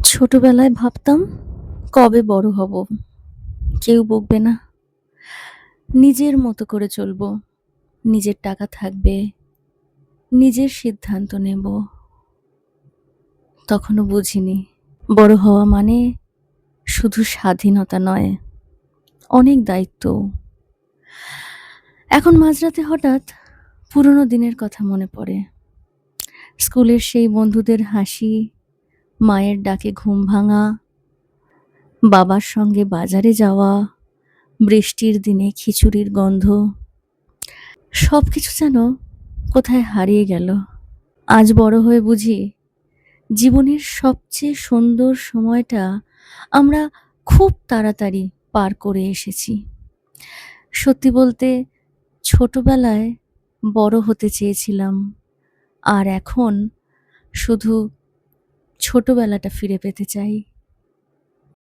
ছোটবেলায় ভাবতাম কবে বড় হব, কেউ বকবে না, নিজের মতো করে চলবো, নিজের টাকা থাকবে, নিজের সিদ্ধান্ত নেব। তখনও বুঝিনি বড় হওয়া মানে শুধু স্বাধীনতা নয়, অনেক দায়িত্ব। এখন মাঝরাতে হঠাৎ পুরনো দিনের কথা মনে পড়ে, স্কুলের সেই বন্ধুদের হাসি, মায়ের ডাকে ঘুম ভাঙা, বাবার সঙ্গে বাজারে যাওয়া, বৃষ্টির দিনে খিচুড়ির গন্ধ, সবকিছু যেন কোথায় হারিয়ে গেল। আজ বড় হয়ে বুঝি জীবনের সবচেয়ে সুন্দর সময়টা আমরা খুব তাড়াতাড়ি পার করে এসেছি। সত্যি বলতে ছোটবেলায় বড় হতে চেয়েছিলাম, আর এখন শুধু ছোটবেলাটা ফিরে পেতে চাই।